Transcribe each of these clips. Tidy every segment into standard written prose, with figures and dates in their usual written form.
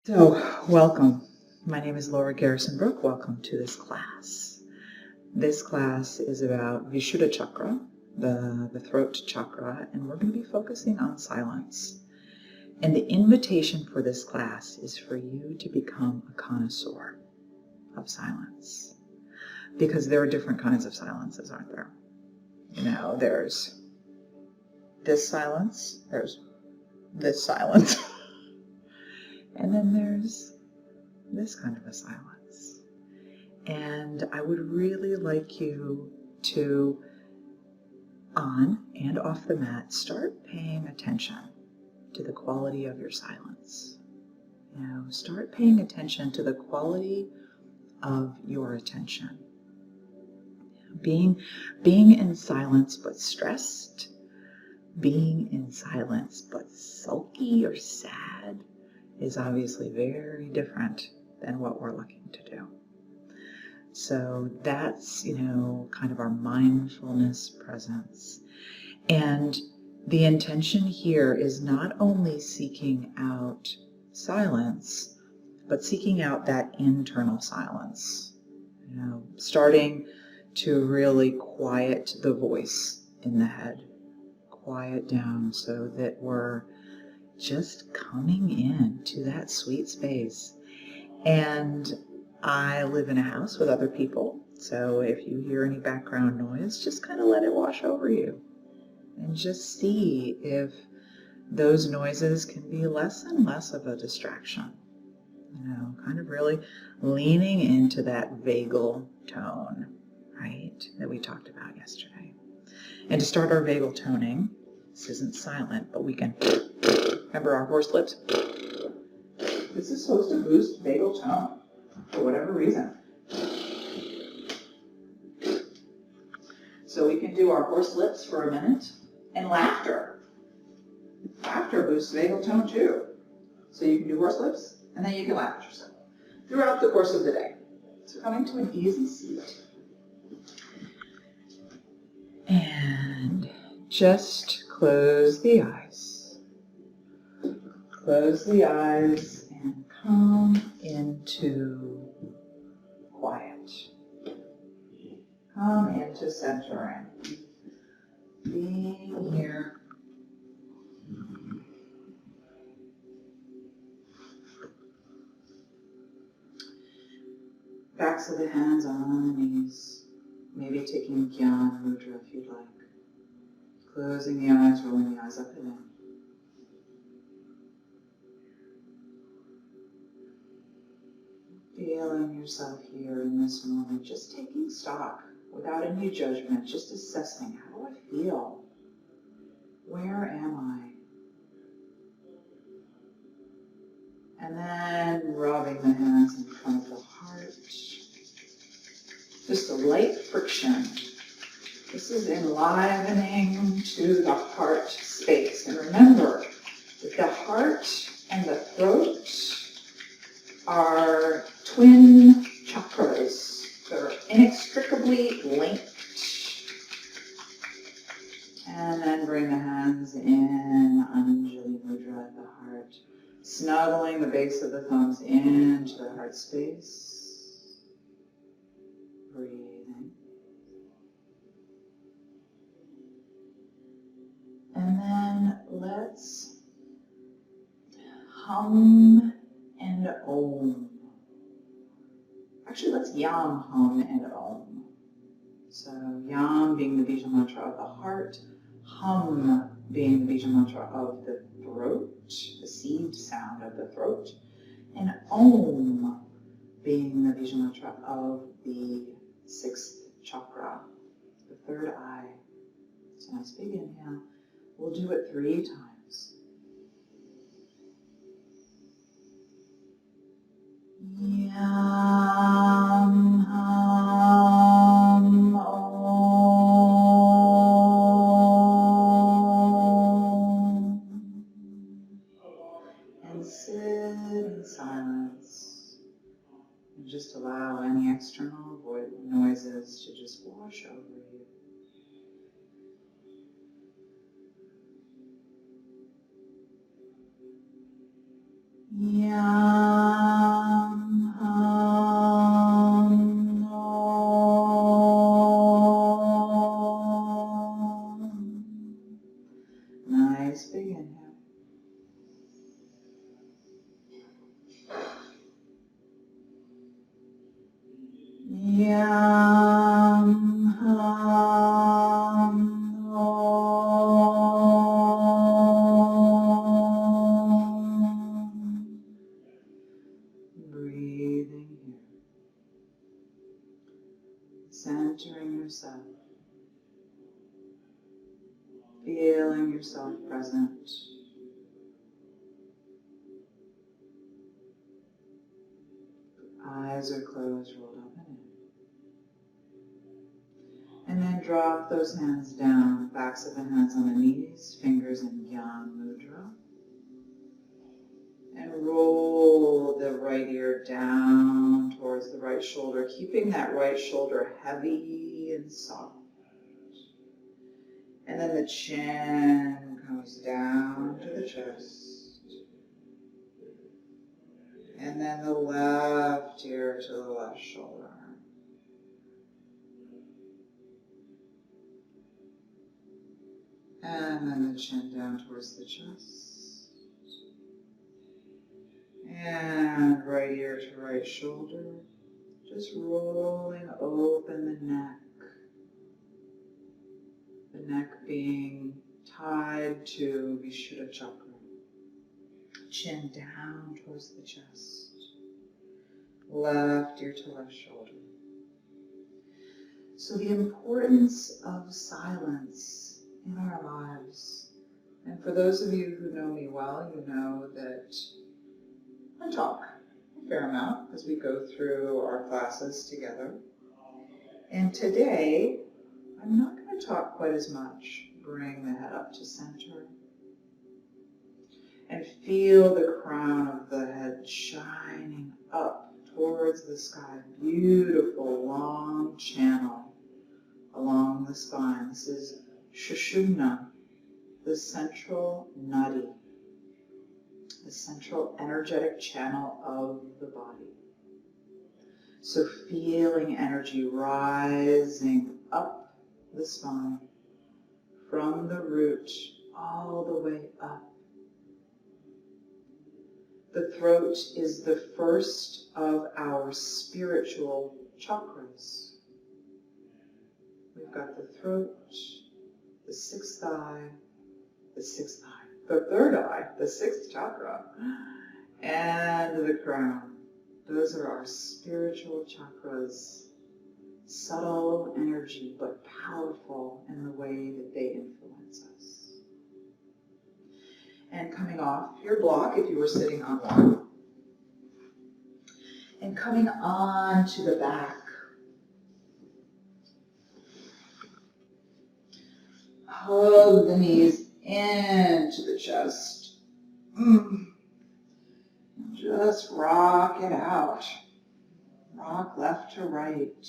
So, welcome. My name is Laura Garrison-Brook. Welcome to this class. This class is about Vishuddha Chakra, the throat chakra, and we're going to be focusing on silence. And the invitation for this class is for you to become a connoisseur of silence. Because there are different kinds of silences, aren't there? There's this silence, there's this silence, and then there's this kind of a silence. And I would really like you to, on and off the mat, start paying attention to the quality of your silence. Start paying attention to the quality of your attention. Being in silence but stressed, being in silence but sulky or sad is obviously very different than what we're looking to do. So that's, kind of our mindfulness presence. And the intention here is not only seeking out silence, but seeking out that internal silence. Starting to really quiet the voice in the head. Quiet down so that we're just coming into that sweet space. And I live in a house with other people, so if you hear any background noise, just kind of let it wash over you. And just see if those noises can be less and less of a distraction. Kind of really leaning into that vagal tone, right, that we talked about yesterday. And to start our vagal toning, this isn't silent, but we can, remember our horse lips? This is supposed to boost vagal tone for whatever reason. So we can do our horse lips for a minute. And laughter. Laughter boosts vagal tone too. So you can do horse lips, and then you can laugh at yourself throughout the course of the day. So coming to an easy seat. And just close the eyes. Close the eyes and come into quiet. Come into centering. Being here. Backs of the hands on the knees. Maybe taking Gyan Mudra if you'd like. Closing the eyes, rolling the eyes up and in. Feeling yourself here in this moment, just taking stock without any judgment, just assessing, how do I feel? Where am I? And then rubbing the hands in front of the heart. Just a light friction. This is enlivening to the heart space. And remember that the heart and the throat are twin chakras that are inextricably linked. And then bring the hands in, Anjali Mudra at the heart, snuggling the base of the thumbs into the heart space. Breathing. And then let's hum and om. Actually, let's yam, hum, and om. So yam being the bija mantra of the heart, hum being the bija mantra of the throat, the seed sound of the throat, and om being the bija mantra of the sixth chakra, the third eye. So nice big inhale. We'll do it 3 times. Yam, hum, om. And sit in silence. And just allow any external noises to just wash over you. Yam. nice big inhale. Yam ham om. Breathing here. Centering yourself. Feeling yourself present. Eyes are closed, rolled up and in. And then drop those hands down, backs of the hands on the knees, fingers in Gyan Mudra. And roll the right ear down towards the right shoulder, keeping that right shoulder heavy and soft. And then the chin comes down to the chest. And then the left ear to the left shoulder. And then the chin down towards the chest. And right ear to right shoulder. Just rolling open the neck. The neck being tied to Vishuddha Chakra. Chin down towards the chest. Left ear to left shoulder. So the importance of silence in our lives. And for those of you who know me well, you know that I talk a fair amount as we go through our classes together. And today, I'm not going to talk quite as much. Bring the head up to center. And feel the crown of the head shining up towards the sky. Beautiful long channel along the spine. This is Sushumna, the central nadi, the central energetic channel of the body. So feeling energy rising up the spine from the root all the way up. The throat is the first of our spiritual chakras. We've got the throat, the sixth eye, the third eye, the sixth chakra, and the crown. Those are our spiritual chakras. Subtle energy, but powerful in the way that they influence us. And coming off your block, if you were sitting on one, and coming on to the back. Hug the knees into the chest. Just rock it out. Rock left to right.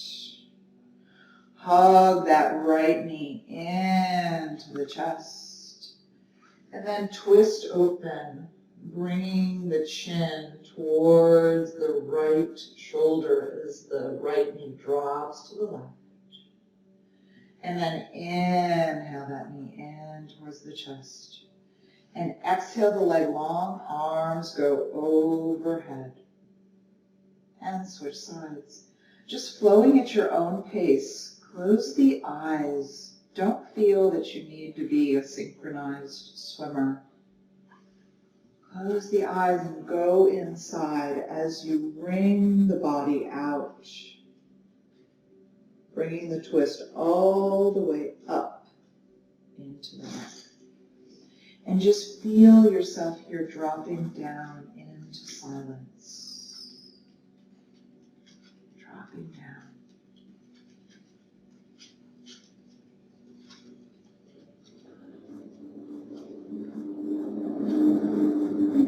Hug that right knee into the chest. And then twist open, bringing the chin towards the right shoulder as the right knee drops to the left. And then inhale that knee in towards the chest. And exhale the leg long, arms go overhead. And switch sides. Just flowing at your own pace. Close the eyes. Don't feel that you need to be a synchronized swimmer. Close the eyes and go inside as you bring the body out. Bringing the twist all the way up into the neck. And just feel yourself here dropping down into silence. Dropping down.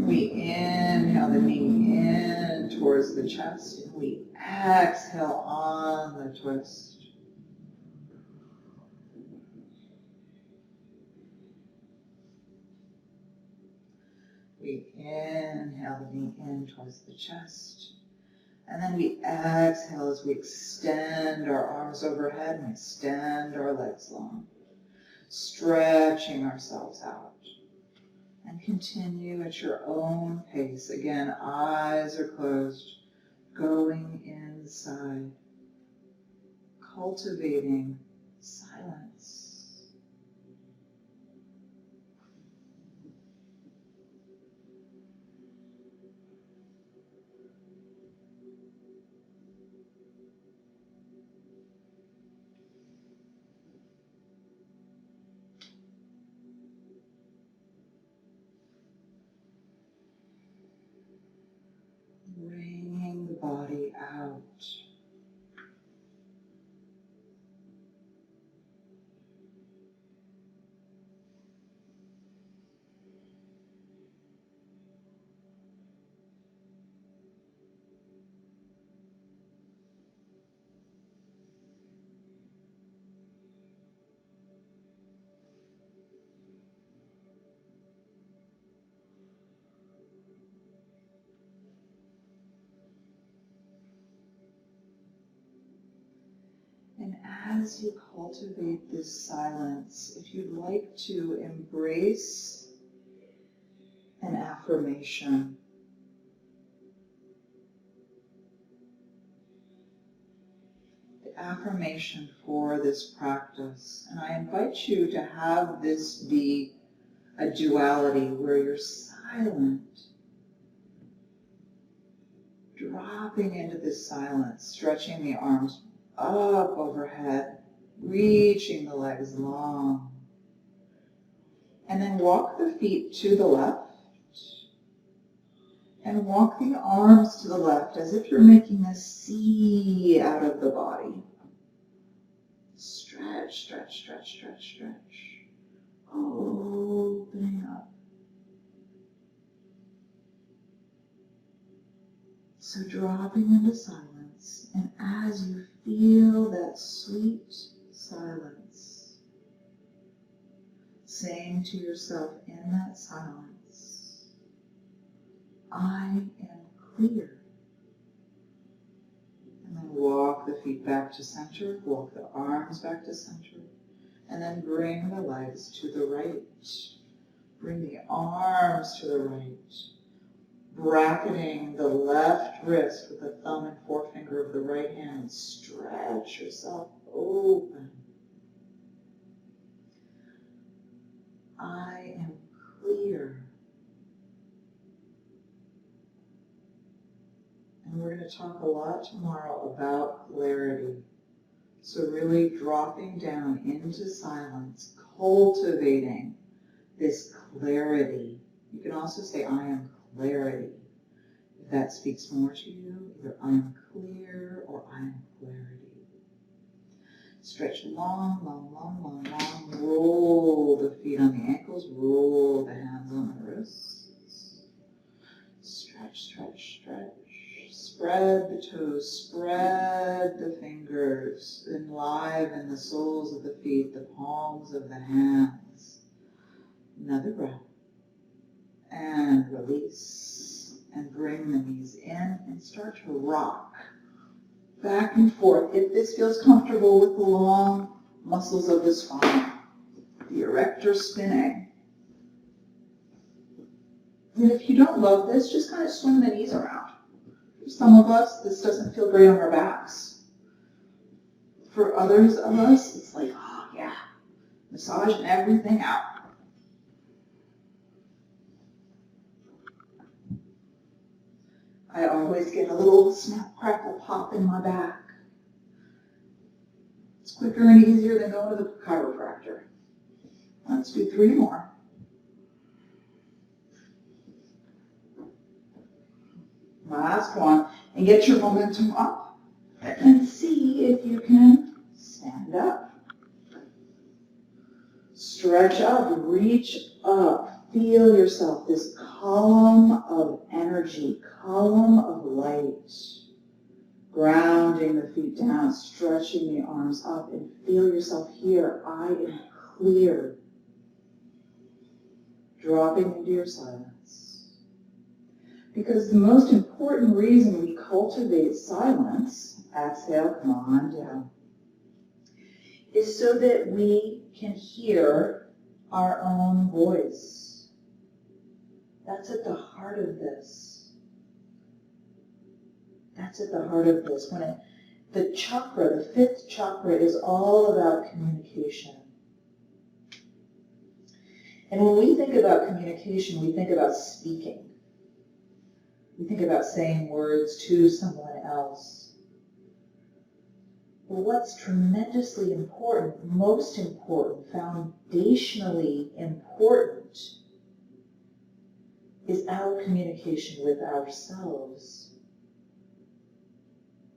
We inhale the knee in towards the chest, and we exhale on the twist. We inhale the knee in towards the chest, and then we exhale as we extend our arms overhead and extend our legs long, stretching ourselves out. And continue at your own pace. Again, eyes are closed, going inside, cultivating silence. Bringing the body out. And as you cultivate this silence, if you'd like to embrace an affirmation, the affirmation for this practice, and I invite you to have this be a duality where you're silent, dropping into this silence, stretching the arms up overhead, reaching the legs long. And then walk the feet to the left and walk the arms to the left as if you're making a C out of the body. Stretch, stretch, stretch, stretch, stretch. Opening up. So dropping into silence, and as you feel that sweet silence, saying to yourself in that silence, I am clear. And then walk the feet back to center, walk the arms back to center, and then bring the legs to the right. Bring the arms to the right. Bracketing the left wrist with the thumb and forefinger of the right hand, and stretch yourself open. I am clear. And we're going to talk a lot tomorrow about clarity. So really dropping down into silence, cultivating this clarity. You can also say, I am clarity. If that speaks more to you, either I am clear or I am clarity. Stretch long, long, long, long, long. Roll the feet on the ankles. Roll the hands on the wrists. Stretch, stretch, stretch. Spread the toes. Spread the fingers. Enliven the soles of the feet, the palms of the hands. Another breath. And release. And bring the knees in and start to rock back and forth. If this feels comfortable with the long muscles of the spine, the erector spinning. And if you don't love this, just kind of swing the knees around. For some of us, this doesn't feel great on our backs. For others of us, it's like, oh yeah, massaging everything out. I always get a little snap, crackle, pop in my back. It's quicker and easier than going to the chiropractor. Let's do 3 more. Last one. And get your momentum up. And see if you can stand up. Stretch up, reach up. Feel yourself, this column of energy, column of light. Grounding the feet down, stretching the arms up, and feel yourself here. I am clear. Dropping into your silence. Because the most important reason we cultivate silence, exhale, come on down, is so that we can hear our own voice. That's at the heart of this. That's at the heart of this. The chakra, the fifth chakra, is all about communication. And when we think about communication, we think about speaking. We think about saying words to someone else. But what's tremendously important, most important, foundationally important, is our communication with ourselves.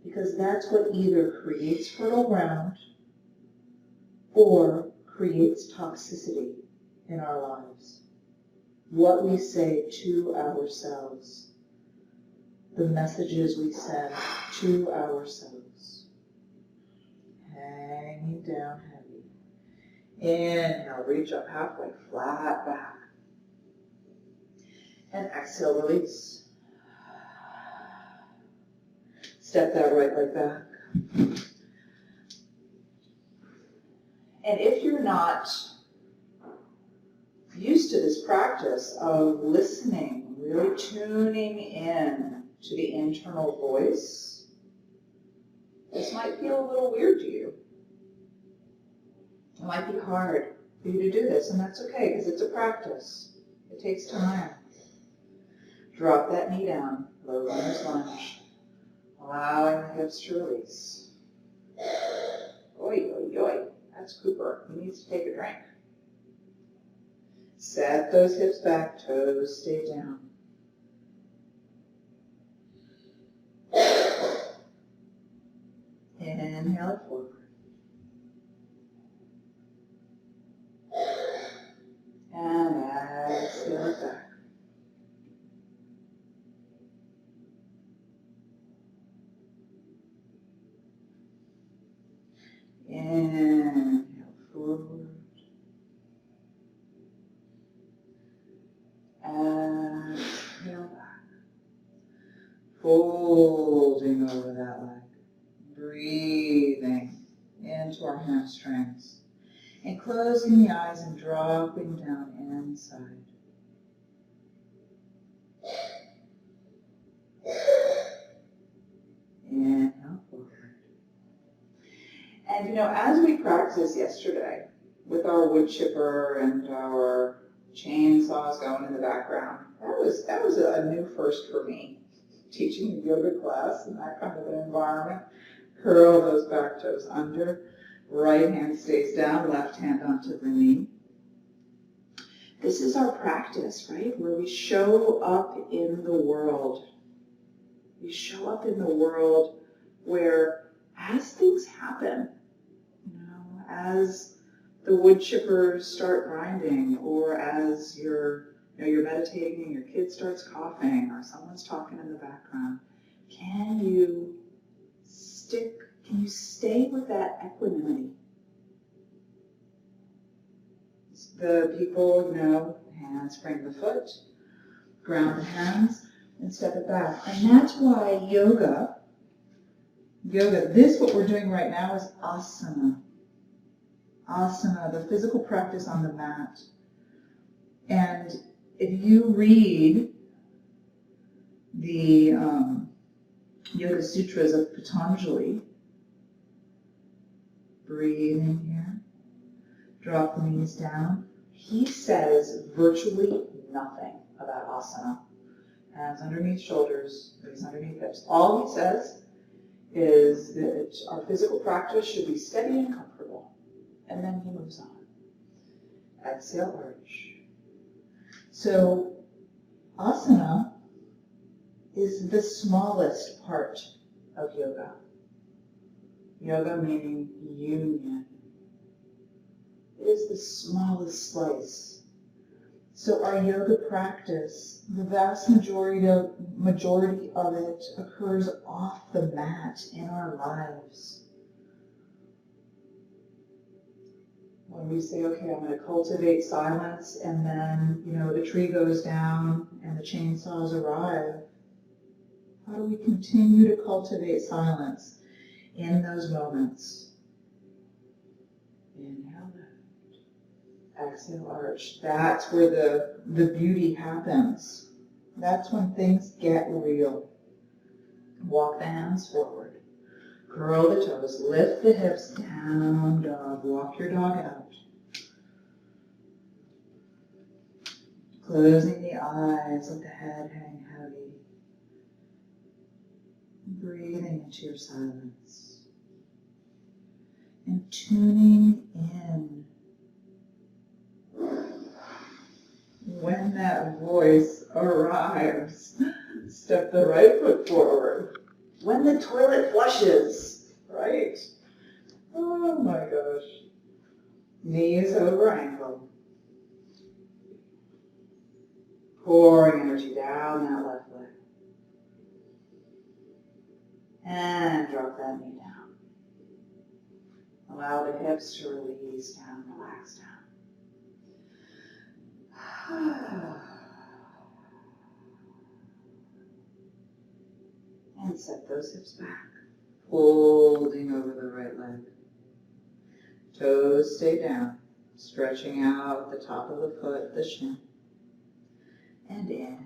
Because that's what either creates fertile ground or creates toxicity in our lives. What we say to ourselves, the messages we send to ourselves. Hanging down heavy. Inhale, reach up halfway, flat back. And exhale, release. Step that right leg back. And if you're not used to this practice of listening, really tuning in to the internal voice, this might feel a little weird to you. It might be hard for you to do this, and that's okay, because it's a practice. It takes time. Drop that knee down, low runner's lunge, allowing the hips to release. Oi, oi, oi. That's Cooper. He needs to take a drink. Set those hips back, toes stay down. Inhale it forward. And exhale it back. Inhale forward. Exhale back. Folding over that leg. Breathing into our hamstrings. And closing the eyes and dropping down inside. Inhale forward. And as we practiced yesterday with our wood chipper and our chainsaws going in the background, that was a new first for me. Teaching a yoga class in that kind of an environment. Curl those back toes under. Right hand stays down, left hand onto the knee. This is our practice, right? Where we show up in the world. We show up in the world where as things happen, as the wood chippers start grinding, or as you're meditating and your kid starts coughing, or someone's talking in the background, can you stay with that equanimity? The people, hands frame the foot, ground the hands, and step it back. And that's why yoga, what we're doing right now is asana. Asana, the physical practice on the mat. And if you read the Yoga Sutras of Patanjali, breathe in here, drop the knees down. He says virtually nothing about asana. Hands underneath shoulders, knees underneath hips. All he says is that our physical practice should be steady and comfortable. And then he moves on. Exhale, arch. So, asana is the smallest part of yoga. Yoga meaning union. It is the smallest slice. So our yoga practice, the vast majority of it occurs off the mat in our lives. When we say, okay, I'm going to cultivate silence, and then, the tree goes down and the chainsaws arrive, how do we continue to cultivate silence in those moments? Inhale, lift. Exhale, arch. That's where the beauty happens. That's when things get real. Walk the hands forward. Curl the toes. Lift the hips. Down dog. Walk your dog out. Closing the eyes. Let the head hang heavy. Breathing into your silence. And tuning in. When that voice arrives, step the right foot forward. When the toilet flushes, right? Oh my gosh. Knees over ankle. Pouring energy down that left leg. And drop that knee down. Allow the hips to release down, relax down. And set those hips back, folding over the right leg. Toes stay down, stretching out the top of the foot, the shin. And inhale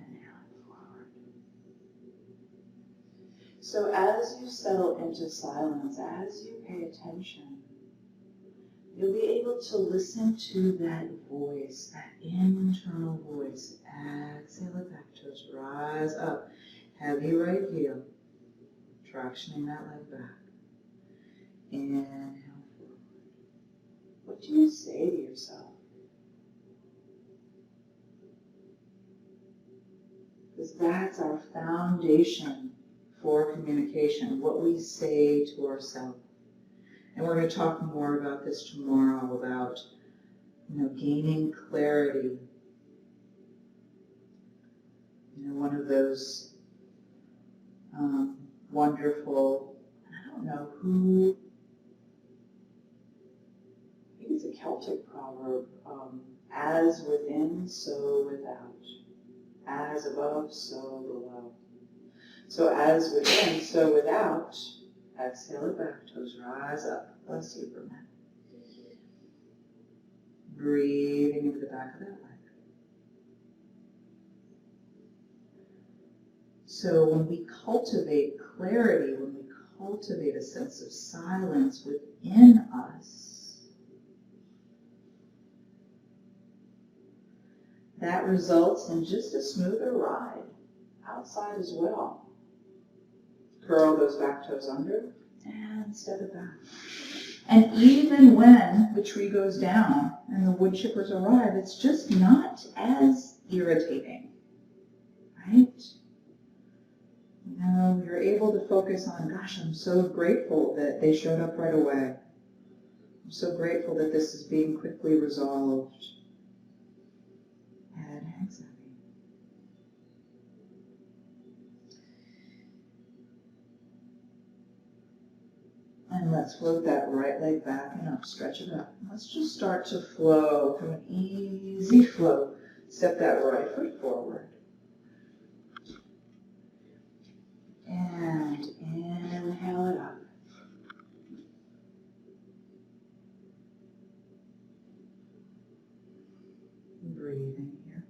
forward. So as you settle into silence, as you pay attention, you'll be able to listen to that voice, that internal voice. Exhale it back, toes rise up. Heavy right heel, tractioning that leg back. Inhale forward. What do you say to yourself? Because that's our foundation for communication, what we say to ourselves. And we're going to talk more about this tomorrow, about gaining clarity. One of those wonderful, I don't know who, I think it's a Celtic proverb, as within, so without. As above, so below. So as within, so without. Exhale it back, toes rise up. Bless you for a minute. Breathing into the back of that leg. So when we cultivate clarity, when we cultivate a sense of silence within us, that results in just a smoother ride outside as well. Curl those back toes under and step it back. And even when the tree goes down and the wood chippers arrive, it's just not as irritating, right? You're able to focus on, gosh, I'm so grateful that they showed up right away. I'm so grateful that this is being quickly resolved. Head hangs heavy. And let's float that right leg back and up. Stretch it up. Let's just start to flow from an easy flow. Step that right foot forward. And inhale it up. Breathing here.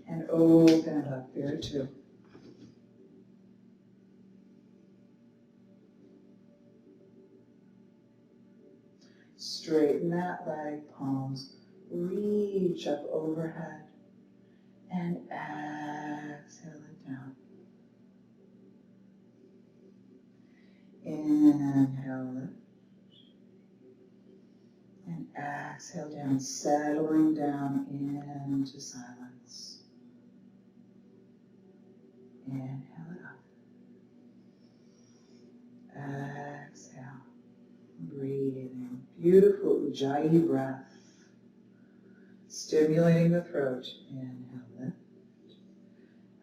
And open it up there too. Straighten that leg, palms reach up overhead, and exhale it down. Inhale lift, and exhale down, settling down into silence. Inhale it up. Exhale. Breathing. Beautiful Ujjayi breath. Stimulating the throat. Inhale, lift.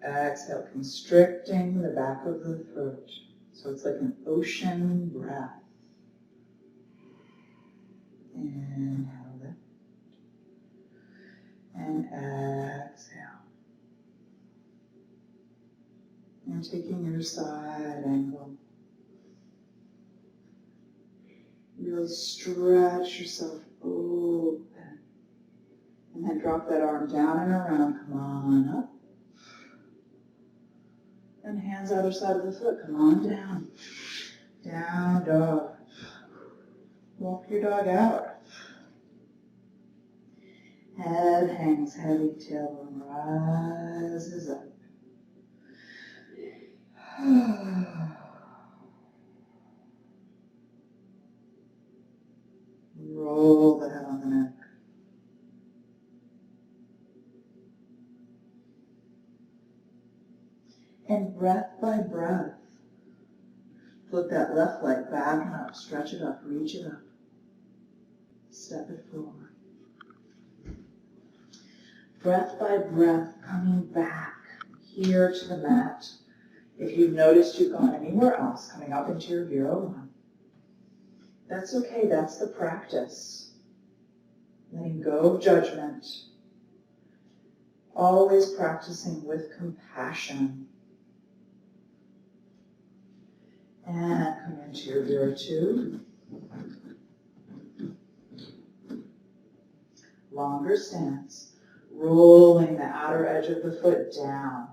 Exhale, constricting the back of the throat. So it's like an ocean breath. Inhale, lift. And exhale. And taking your side angle. Really stretch yourself open. And then And drop that arm down and around. Come on up. And hands other side of the foot. Come on down. Down dog. Walk your dog out. Head hangs heavy, tailbone rises up. Roll the head on the neck. And breath by breath, flip that left leg back and up, stretch it up, reach it up, step it forward. Breath by breath, coming back here to the mat. If you've noticed you've gone anywhere else, coming up into your Vira-1. That's okay, that's the practice. Letting go of judgment. Always practicing with compassion. And come into your Vira-2. Longer stance. Rolling the outer edge of the foot down.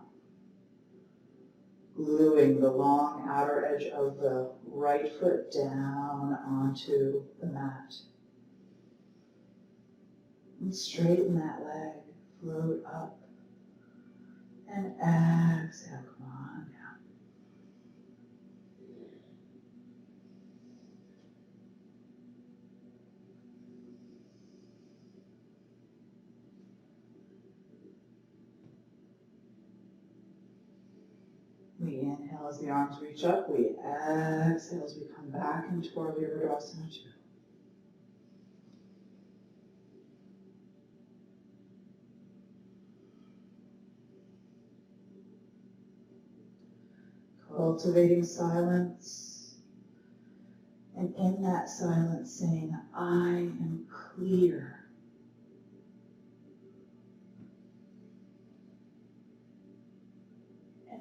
Gluing the long outer edge of the right foot down onto the mat. And straighten that leg. Float up. And exhale. Come on down. We inhale as the arms reach up. We exhale as we come back into our Virabhadrasana 2. Cultivating silence. And in that silence saying, I am clear.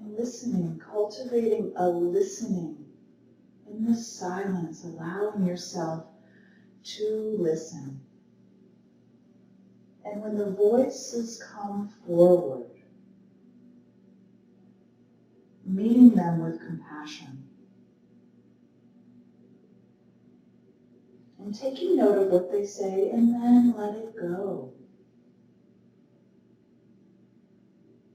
Listening, cultivating a listening in the silence, allowing yourself to listen. And when the voices come forward, meeting them with compassion. And taking note of what they say and then let it go.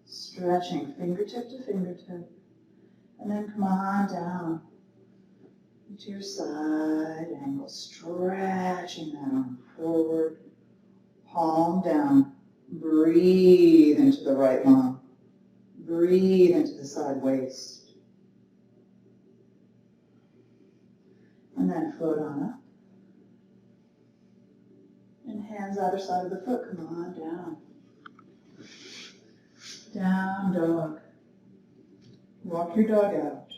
Stretching fingertip to fingertip. And then come on down into your side angle. Stretching that arm forward. Palm down. Breathe into the right lung. Breathe into the side waist. And then float on up. And hands either side of the foot. Come on down. Down dog. Walk your dog out.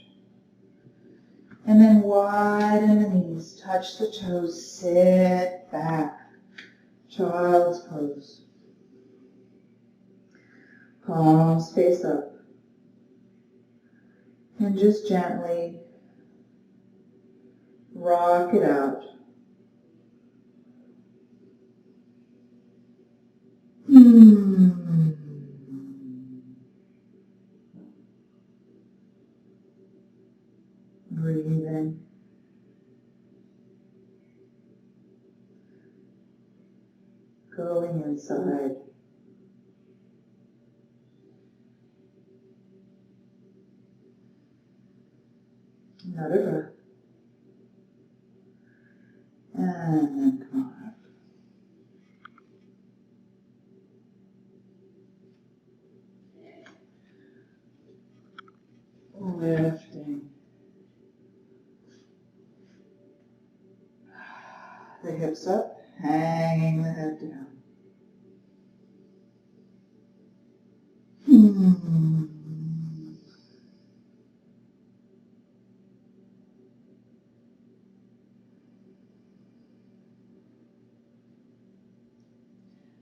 And then widen the knees. Touch the toes. Sit back. Child's pose. Palms face up. And just gently rock it out. Breathe in. Going inside. Another breath. And then come on up. Lifting the hips up, hanging the head down.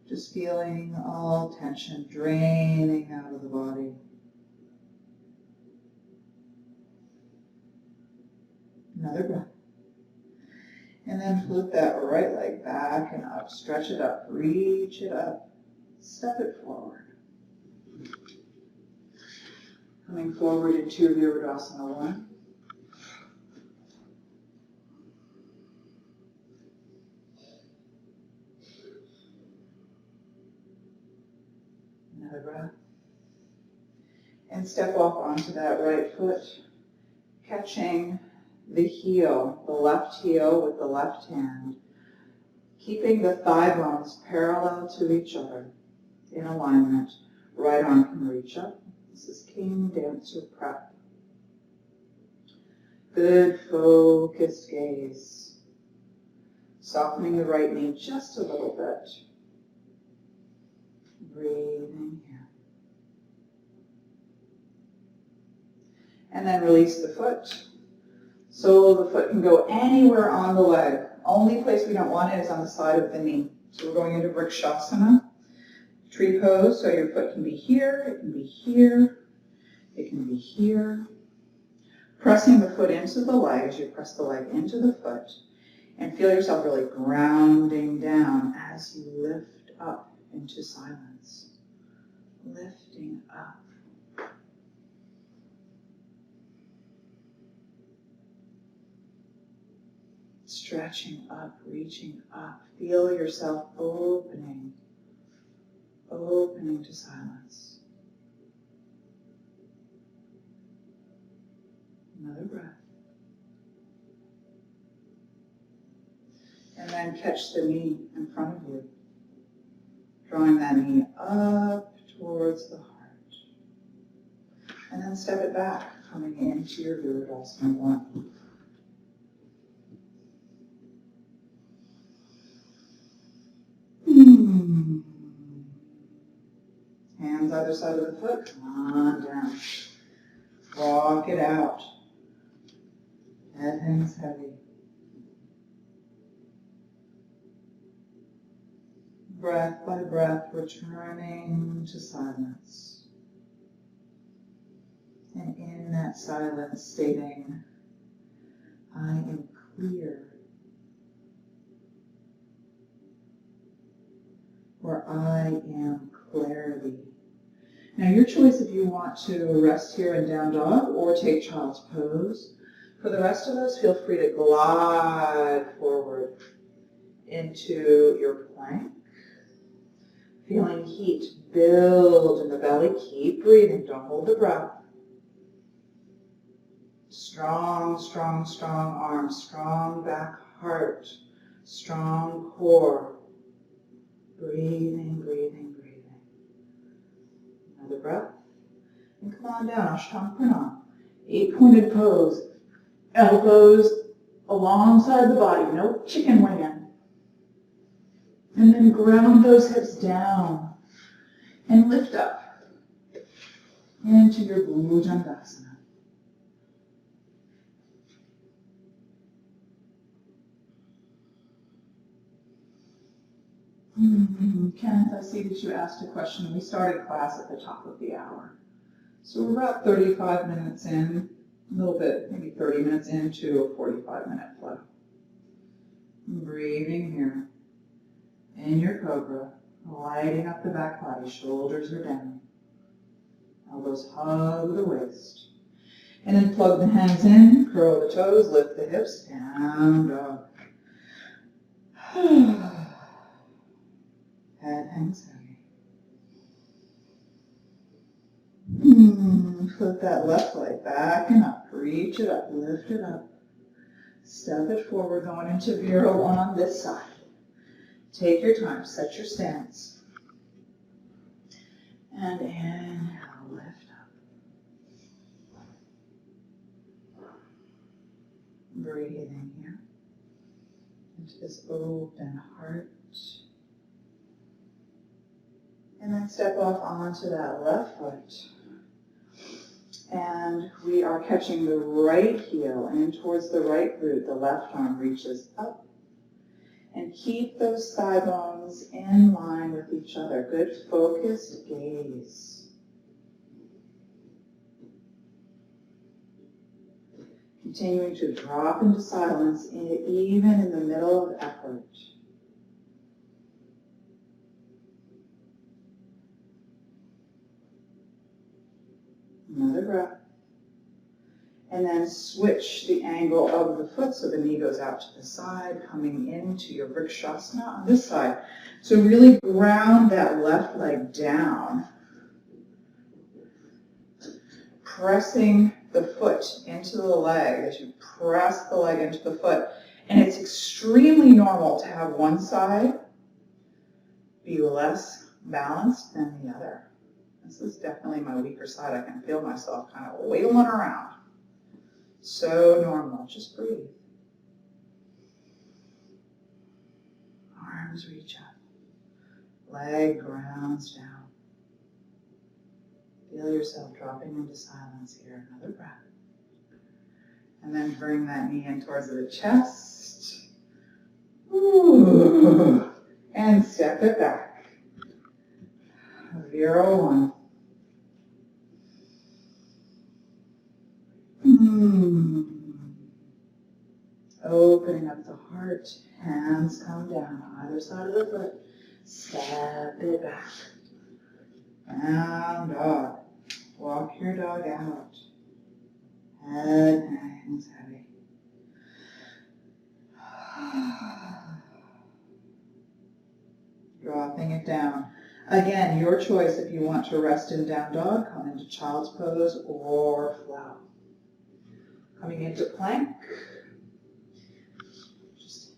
Just feeling all tension draining out of the body. Another breath. And then flip that right leg back and up. Stretch it up. Reach it up. Step it forward. Coming forward into Virudasana 1. Another breath. And step off onto that right foot, catching the heel, the left heel with the left hand, keeping the thigh bones parallel to each other in alignment. Right arm can reach up. This is King Dancer Prep. Good focused gaze. Softening the right knee just a little bit. Breathing here. And then release the foot. So the foot can go anywhere on the leg. Only place we don't want it is on the side of the knee. So we're going into Vrikshasana, tree pose. So your foot can be here, it can be here, it can be here. Pressing the foot into the leg as you press the leg into the foot. And feel yourself really grounding down as you lift up into silence. Lifting up. Stretching up, reaching up. Feel yourself opening to silence. Another breath. And then catch the knee in front of you. Drawing that knee up towards the heart. And then step it back, coming into your Virudasana 1. Hands either side of the foot, come on down. Walk it out. Head hangs heavy. Breath by breath, returning to silence. And in that silence, stating, I am clear. Or I am clarity. Now your choice if you want to rest here in down dog or take child's pose. For the rest of us, feel free to glide forward into your plank. Feeling heat build in the belly. Keep breathing. Don't hold the breath. Strong, strong, strong arms. Strong back heart. Strong core. Breathing, breathing, breathing. Another breath. And come on down. Ashtanga Pranam. 8-pointed pose. Elbows alongside the body. No chicken wing. And then ground those hips down. And lift up into your Bhujangasana. Kenneth, I see that you asked a question. We started class at the top of the hour. So we're about 35 minutes in, a little bit, maybe 30 minutes into a 45-minute flow. Breathing here. In your cobra, lighting up the back body, shoulders are down. Elbows hug the waist. And then plug the hands in, curl the toes, lift the hips, down dog. Head hangs heavy. Flip that left leg back and up. Reach it up, lift it up. Step it forward, going into Vira 1 on this side. Take your time, set your stance. And inhale, lift up. Breathing here into this open heart. And then step off onto that left foot. And we are catching the right heel in towards the right glute. The left arm reaches up. And keep those thigh bones in line with each other. Good focused gaze. Continuing to drop into silence even in the middle of effort. Another breath. And then switch the angle of the foot so the knee goes out to the side, coming into your Vrikshasana on this side. So really ground that left leg down, pressing the foot into the leg as you press the leg into the foot. And it's extremely normal to have one side be less balanced than the other. This is definitely my weaker side. I can feel myself kind of wiggling around. So normal. Just breathe. Arms reach up. Leg grounds down. Feel yourself dropping into silence here. Another breath. And then bring that knee in towards the chest. Ooh. And step it back. 0-1. Opening up the heart. Hands come down on either side of the foot. Step it back. Down dog. Walk your dog out. Head hangs heavy. Dropping it down. Again, your choice if you want to rest in down dog, come into child's pose or flow. Coming into plank. Just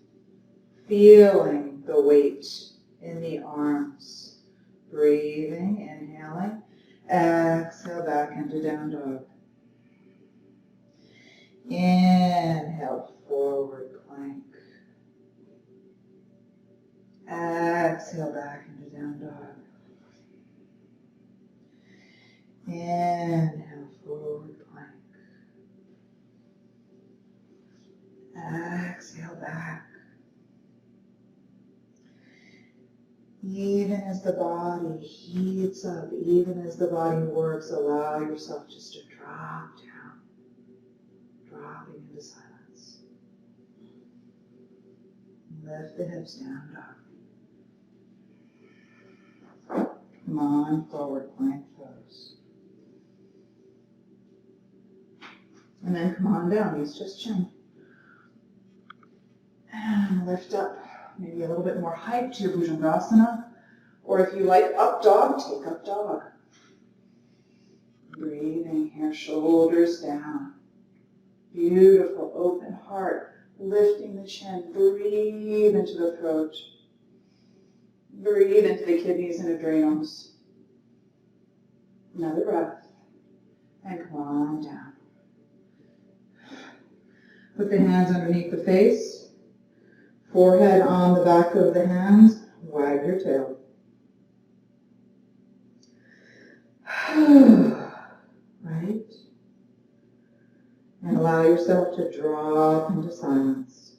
feeling the weight in the arms. Breathing, inhaling. Exhale back into down dog. Inhale, forward plank. Exhale back into down dog. Inhale, forward plank. Exhale back. Even as the body heats up, even as the body works, allow yourself just to drop down, dropping into silence. Lift the hips down, dog. Come on, forward plank pose. And then come on down, use just chin. And lift up, maybe a little bit more height to your Bhujangasana. Or if you like up dog, take up dog. Breathing here, shoulders down. Beautiful, open heart, lifting the chin. Breathe into the throat. Breathe into the kidneys and adrenals. Another breath. And come on down. Put the hands underneath the face. Forehead on the back of the hands. Wag your tail. Right? And allow yourself to drop into silence.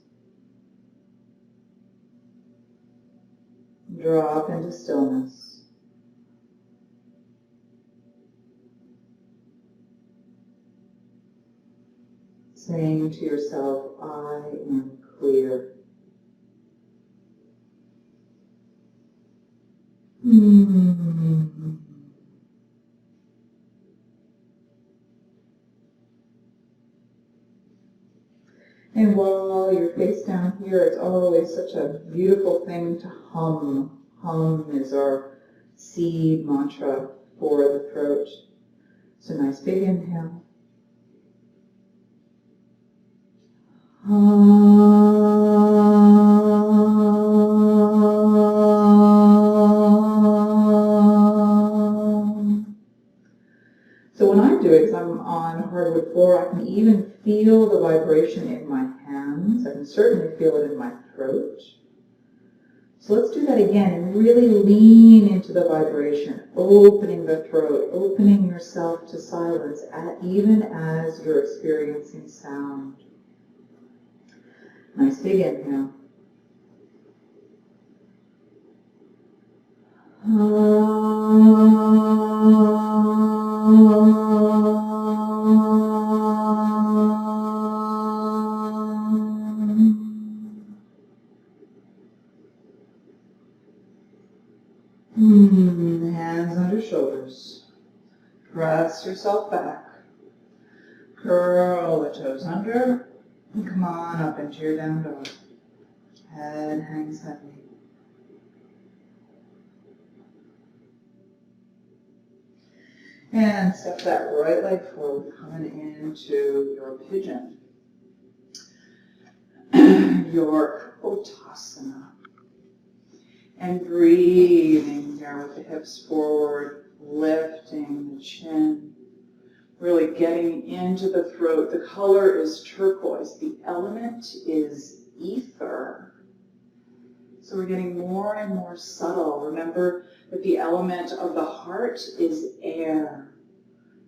Drop into stillness. Saying to yourself, I am clear. And while you're face down here, it's always such a beautiful thing to hum. Hum is our seed mantra for the throat. So nice big inhale. So when I do it, because I'm on hardwood floor, I can even feel the vibration in my hands. I can certainly feel it in my throat. So let's do that again and really lean into the vibration, opening the throat, opening yourself to silence, even as you're experiencing sound. Nice big inhale. Hands under shoulders. Press yourself back. Curl the toes under. And come on up into your down dog. Head hangs heavy. And step that right leg forward, coming into your pigeon. Your Uttanasana. And breathing here with the hips forward, lifting the chin, really getting into the throat. The color is turquoise. The element is ether. So we're getting more and more subtle. Remember that the element of the heart is air.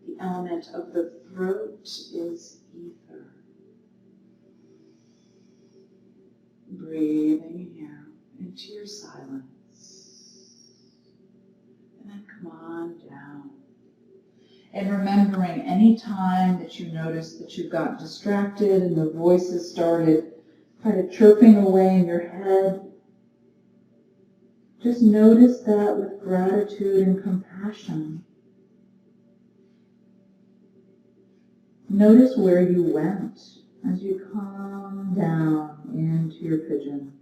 The element of the throat is ether. Breathing here into your silence. And then come on down. And remembering any time that you notice that you've got distracted and the voices started kind of chirping away in your head, just notice that with gratitude and compassion. Notice where you went as you come down into your pigeon.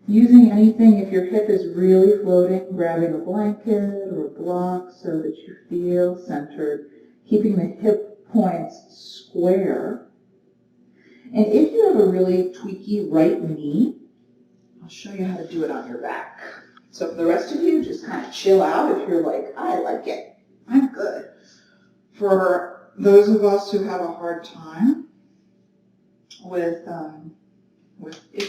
Using anything, if your hip is really floating, grabbing a blanket or a block so that you feel centered, keeping the hip points square. And if you have a really tweaky right knee, I'll show you how to do it on your back. So for the rest of you, just kind of chill out if you're like, I like it, I'm good. For those of us who have a hard time with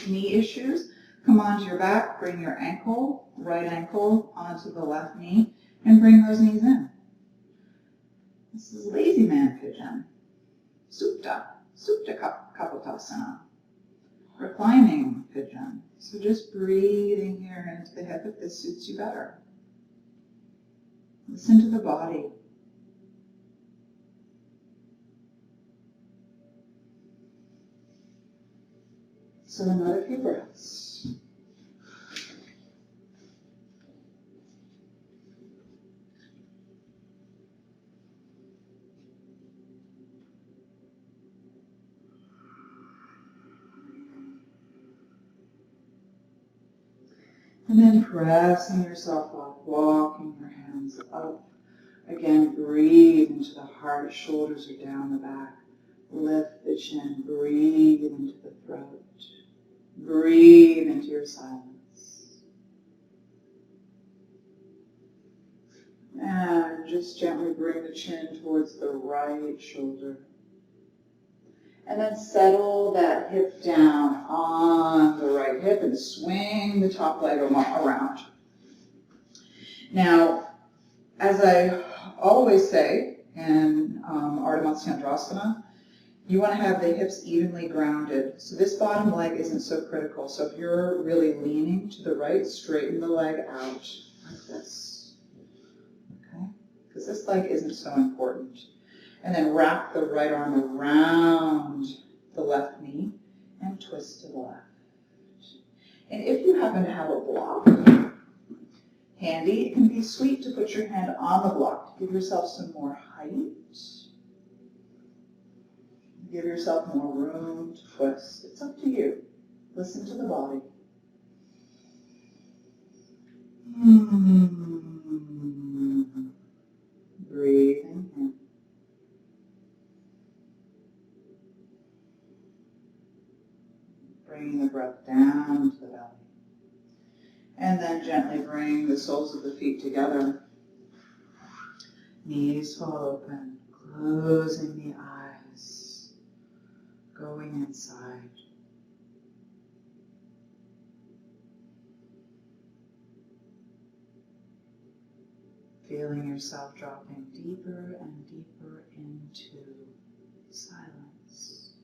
knee issues, come onto your back, bring your ankle, right ankle, onto the left knee, and bring those knees in. This is lazy man pigeon. Supta Kapotasana. Reclining pigeon. So just breathing here into the hip if this suits you better. Listen to the body. So another few breaths. And then pressing yourself up, walking your hands up. Again, breathe into the heart, shoulders are down the back. Lift the chin, breathe into the throat. Breathe into your silence. And just gently bring the chin towards the right shoulder. And then settle that hip down on the right hip and swing the top leg around. Now, as I always say in Ardha Matsyendrasana, you want to have the hips evenly grounded. So this bottom leg isn't so critical. So if you're really leaning to the right, straighten the leg out like this. Okay? Because this leg isn't so important. And then wrap the right arm around the left knee and twist to the left. And if you happen to have a block handy, it can be sweet to put your hand on the block to give yourself some more height. Give yourself more room to twist. It's up to you. Listen to the body. Breathing in. Bringing the breath down to the belly. And then gently bring the soles of the feet together. Knees fall open. Closing the eyes. Going inside. Feeling yourself dropping deeper and deeper into silence.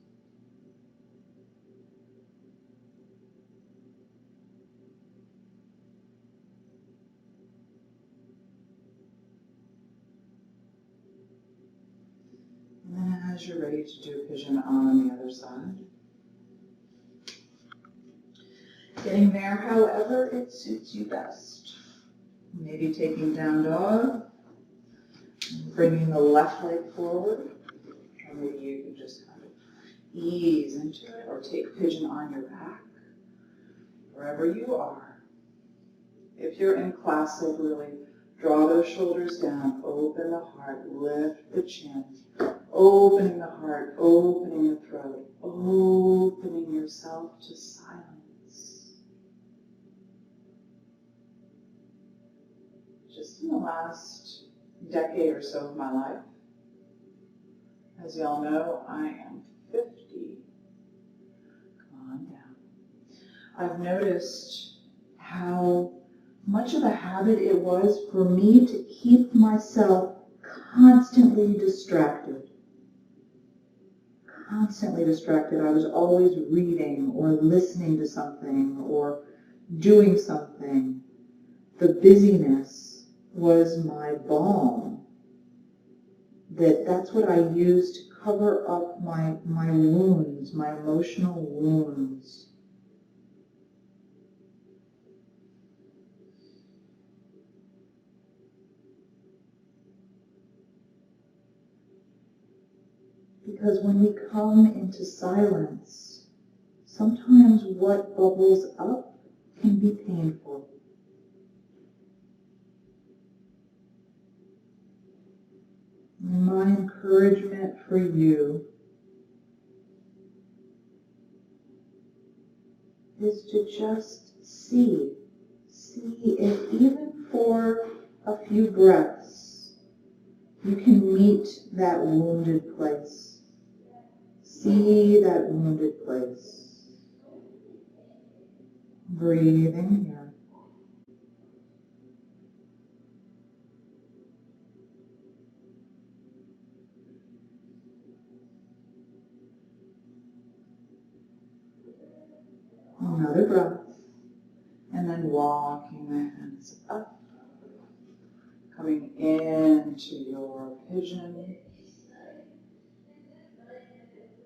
And then as you're ready to do pigeon on the other side, getting there however it suits you best. Maybe taking down dog, bringing the left leg forward, or maybe you can just kind of ease into it, or take pigeon on your back, wherever you are. If you're in classic, really draw those shoulders down, open the heart, lift the chin, opening the heart, opening the throat, opening yourself to silence. Just in the last decade or so of my life, as y'all know, I am 50. Come on down. I've noticed how much of a habit it was for me to keep myself constantly distracted. Constantly distracted. I was always reading or listening to something or doing something. The busyness was my balm. That's what I used to cover up my wounds, my emotional wounds. Because when we come into silence, sometimes what bubbles up can be painful. My encouragement for you is to just see if even for a few breaths you can meet that wounded place. See that wounded place. Breathing here. Another breath. And then walking the hands up. Coming into your pigeon.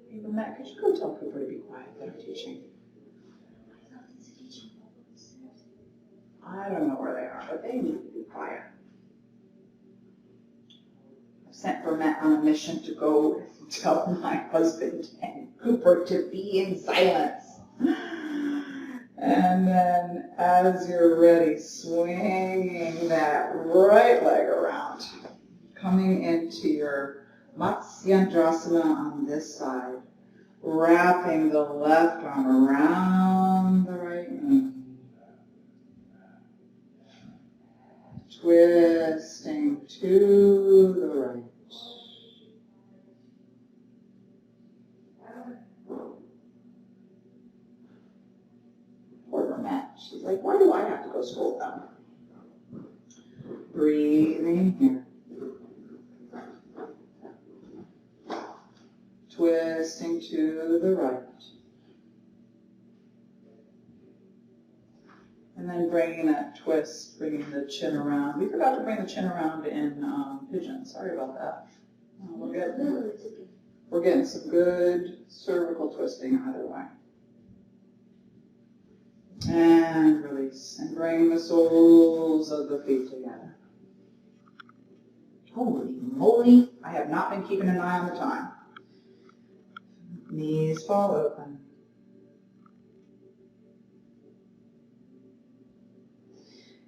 Hey, Matt, could you go tell Cooper to be quiet? They're teaching. I don't know where they are, but they need to be quiet. I sent for Matt on a mission to go tell my husband and Cooper to be in silence. And then as you're ready, swinging that right leg around, coming into your Matsyendrasana on this side, wrapping the left arm around the right knee, twisting to the right. Poor Matt. She's like, why do I have to go scold them? Breathing here. Twisting to the right. And then bringing that twist, bringing the chin around. We forgot to bring the chin around in pigeon. Sorry about that. We're getting some good cervical twisting either way. And release. And bring the soles of the feet together. Holy moly, I have not been keeping an eye on the time. Knees fall open.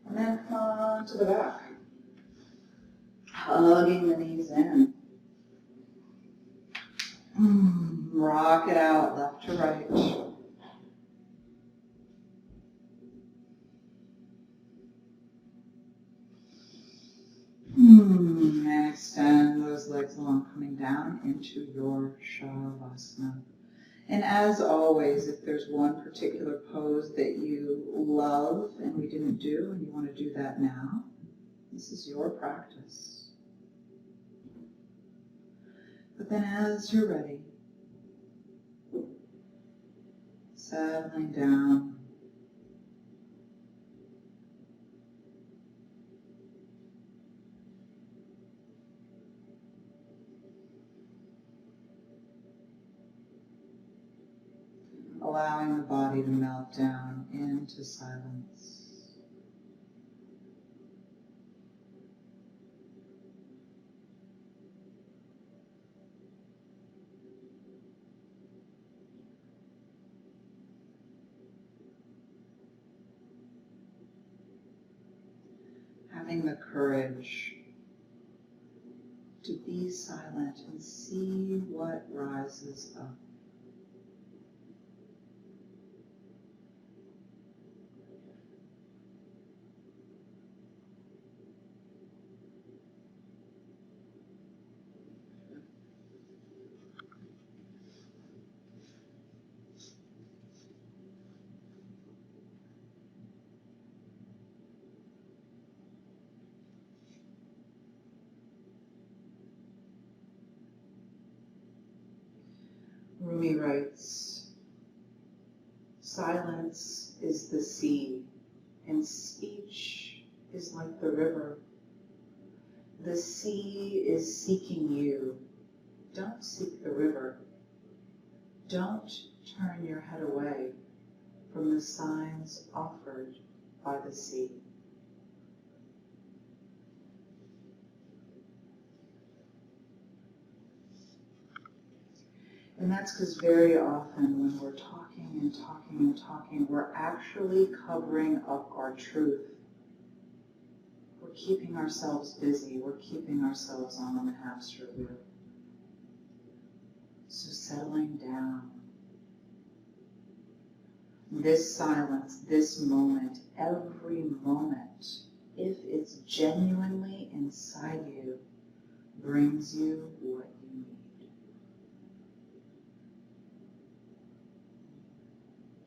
And then come on to the back. Hugging the knees in. Rock it out left to right. And extend those legs along, coming down into your Shavasana. And as always, if there's one particular pose that you love and we didn't do, and you want to do that now, this is your practice. But then as you're ready, settling down, allowing the body to melt down into silence. having the courage to be silent and see what rises up. Rumi writes, silence is the sea, and speech is like the river. The sea is seeking you. Don't seek the river. Don't turn your head away from the signs offered by the sea. And that's because very often when we're talking and talking and talking, we're actually covering up our truth. We're keeping ourselves busy. We're keeping ourselves on the hamster wheel. So settling down. This silence, this moment, every moment, if it's genuinely inside you, brings you what you need.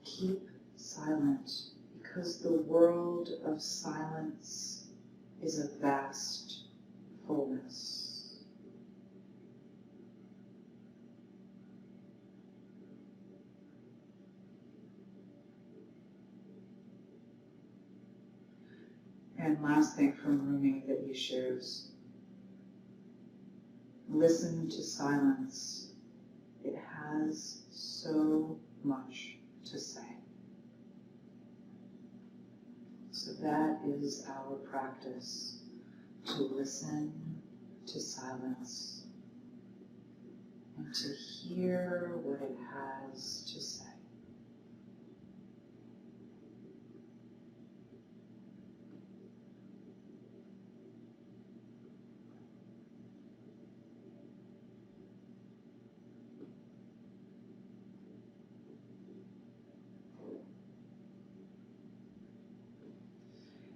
Keep silent, because the world of silence is a vast fullness. And last thing from Rumi that he shares, listen to silence. It has so much to say. So that is our practice, to listen to silence and to hear what it has to say.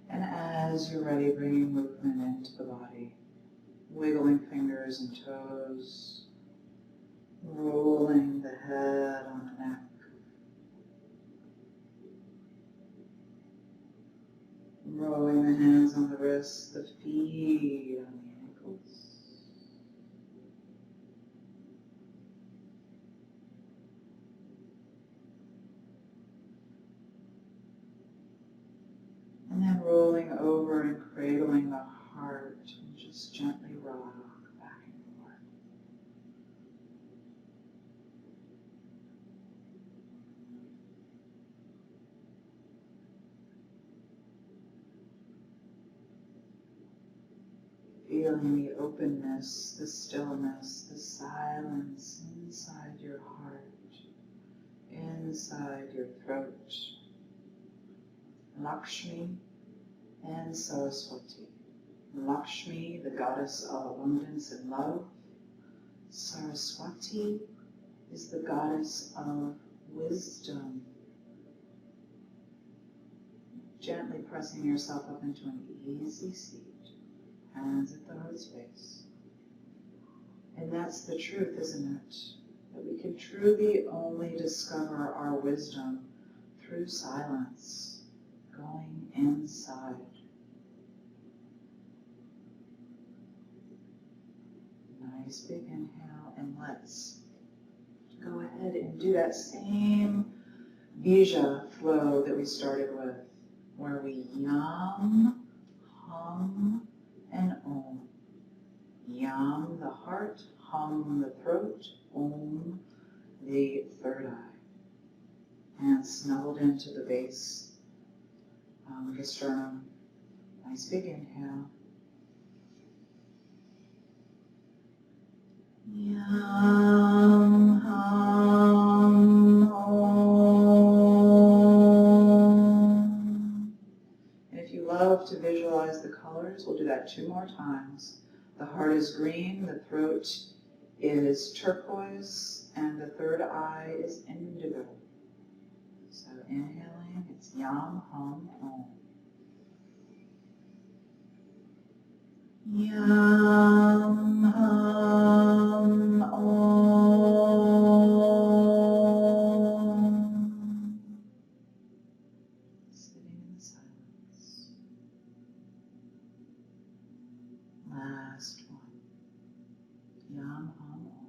And as you're ready, bringing movement into the body, wiggling fingers and toes, rolling the head on the neck, rolling the hands on the wrists, the feet on the ankles. And then rolling over and cradling the heart and just gently rock back and forth. Feeling the openness, the stillness, the silence inside your heart, inside your throat. Lakshmi and Saraswati. Lakshmi, the goddess of abundance and love. Saraswati is the goddess of wisdom. Gently pressing yourself up into an easy seat, hands at the heart space. And that's the truth, isn't it? That we can truly only discover our wisdom through silence. Going inside. Nice big inhale, and let's go ahead and do that same bija flow that we started with, where we yam, hum, and om. Yam, the heart, hum, the throat, om, the third eye. Hands snuggled into the base. The sternum. Nice big inhale. Yam, hum, om. And if you love to visualize visualize the colors. We'll do that 2 more times. The heart is green, the throat is turquoise, and the third eye is indigo. So inhaling, it's Yam, Hum, Om. Yam, Hum, Om. Sitting in silence. Last one. Yam, Hum, Om.